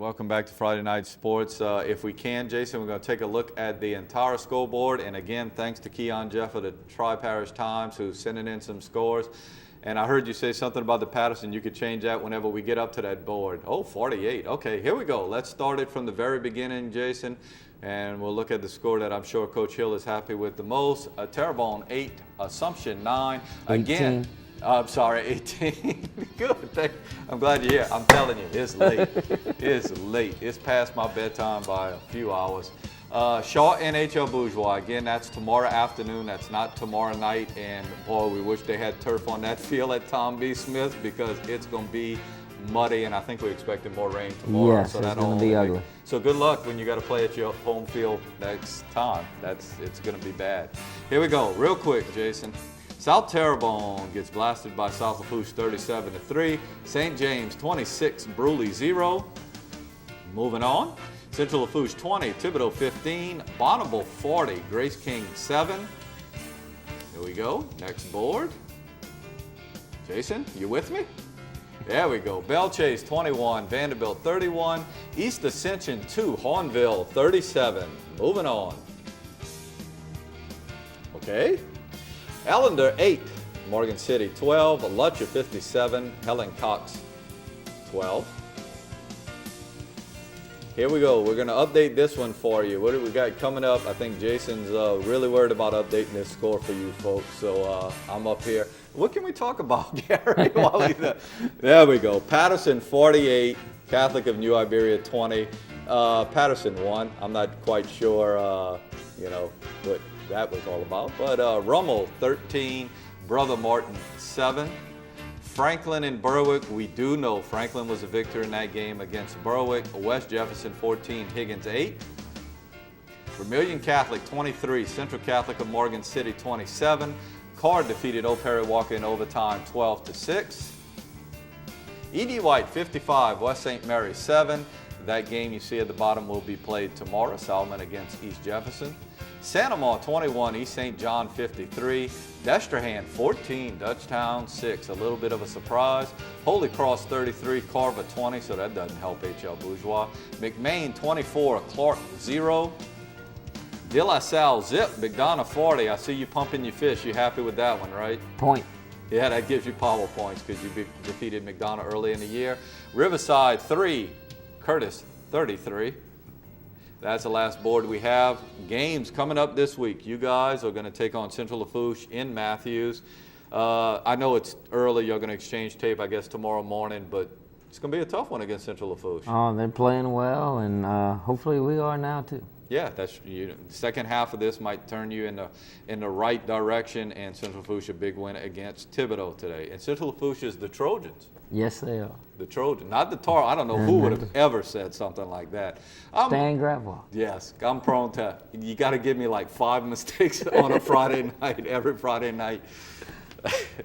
welcome back to Friday Night Sports. If we can, Jason, we're going to take a look at the entire scoreboard. And again, thanks to Keon Jeff of the Tri-Parish Times who's sending in some scores. And I heard you say something about the Patterson. You could change that whenever we get up to that board. Oh, 48. Okay, here we go. Let's start it from the very beginning, Jason. And we'll look at the score that I'm sure Coach Hill is happy with the most. Terrebonne 8, Assumption 9. 18. Again. I'm sorry, 18. Good. I'm glad you're here. I'm telling you, it's late. It's late. It's past my bedtime by a few hours. Shaw and H.L. Bourgeois. Again, that's tomorrow afternoon. That's not tomorrow night. And boy, we wish they had turf on that field at Tom B. Smith because it's going to be muddy, and I think we're expecting more rain tomorrow. Yes, so it's going to be ugly. So good luck when you got to play at your home field next time. It's going to be bad. Here we go, real quick, Jason. South Terrebonne gets blasted by South Lafourche 37-3. St. James 26, Bruley 0. Moving on. Central Lafourche 20, Thibodaux 15. Bonneville 40, Grace King 7. Here we go. Next board. Jason, you with me? There we go. Belle Chase 21, Vanderbilt 31. East Ascension 2, Hornville 37. Moving on. Okay. Ellender 8, Morgan City 12, Lutcher 57, Helen Cox 12. Here we go. We're going to update this one for you. What do we got coming up? I think Jason's really worried about updating this score for you folks, so I'm up here. What can we talk about, Gary? There we go. Patterson 48, Catholic of New Iberia 20. Patterson won. I'm not quite sure, what that was all about. But Rummel 13, Brother Martin 7. Franklin and Berwick, we do know Franklin was a victor in that game against Berwick. West Jefferson 14, Higgins 8. Vermilion Catholic 23, Central Catholic of Morgan City 27. Card defeated Old Perry Walker in overtime 12-6. E.D. White 55, West St. Mary 7. That game you see at the bottom will be played tomorrow, Solomon against East Jefferson. Santa Maud 21, East St. John 53. Destrehan 14, Dutchtown 6. A little bit of a surprise. Holy Cross 33, Carver 20, so that doesn't help H.L. Bourgeois. McMain 24, Clark 0. De La Salle zip, McDonough 40. I see you pumping your fist. You happy with that one, right? Point. Yeah, that gives you power points because you defeated McDonough early in the year. Riverside 3, Curtis 33. That's the last board we have. Games coming up this week. You guys are going to take on Central Lafourche in Matthews. I know it's early. You're going to exchange tape, I guess, tomorrow morning, but it's going to be a tough one against Central Lafourche. Oh, they're playing well, and hopefully we are now too. Yeah, the second half of this might turn you in the right direction, and Central Lafourche a big win against Thibodaux today. And Central Lafourche is the Trojans. Yes, they are. The Trojans, not the Tar. I don't know who would have ever said something like that. Stan Gravois. Yes, I'm prone to. You got to give me like 5 mistakes on a Friday night, every Friday night.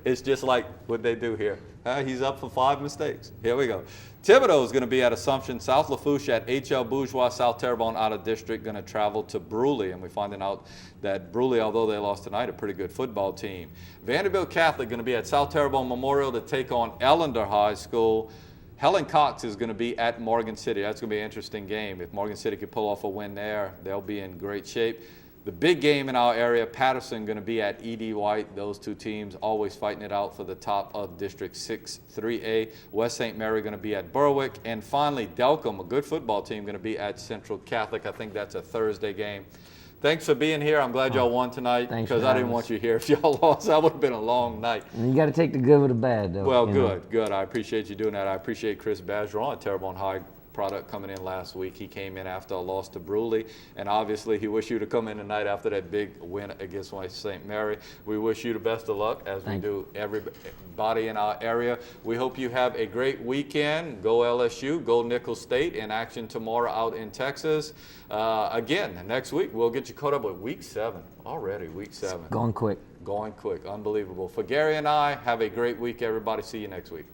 It's just like what they do here. He's up for 5 mistakes. Here we go. Thibodaux is going to be at Assumption. South Lafourche at H.L. Bourgeois. South Terrebonne out of district going to travel to Bruley. And we're finding out that Bruley, although they lost tonight, a pretty good football team. Vanderbilt Catholic going to be at South Terrebonne Memorial to take on Ellender High School. Helen Cox is going to be at Morgan City. That's going to be an interesting game. If Morgan City could pull off a win there, they'll be in great shape. The big game in our area, Patterson going to be at E.D. White. Those two teams always fighting it out for the top of District 6 3A. West St. Mary going to be at Berwick. And finally, Delcombe, a good football team, going to be at Central Catholic. I think that's a Thursday game. Thanks for being here. I'm glad y'all won tonight because I didn't want you here. If y'all lost, that would have been a long night. And you got to take the good with the bad, though. Well, good. I appreciate you doing that. I appreciate Chris Bergeron at Terrebonne High product coming in last week. He came in after a loss to Bruley, and obviously he wished you to come in tonight after that big win against West St. Mary. We wish you the best of luck, as we do everybody in our area. We hope you have a great weekend. Go LSU, go Nicholls State in action tomorrow out in Texas. Again, next week we'll get you caught up with Week 7. Already, Week 7. Going quick. Going quick. Unbelievable. For Gary and I, have a great week, everybody. See you next week.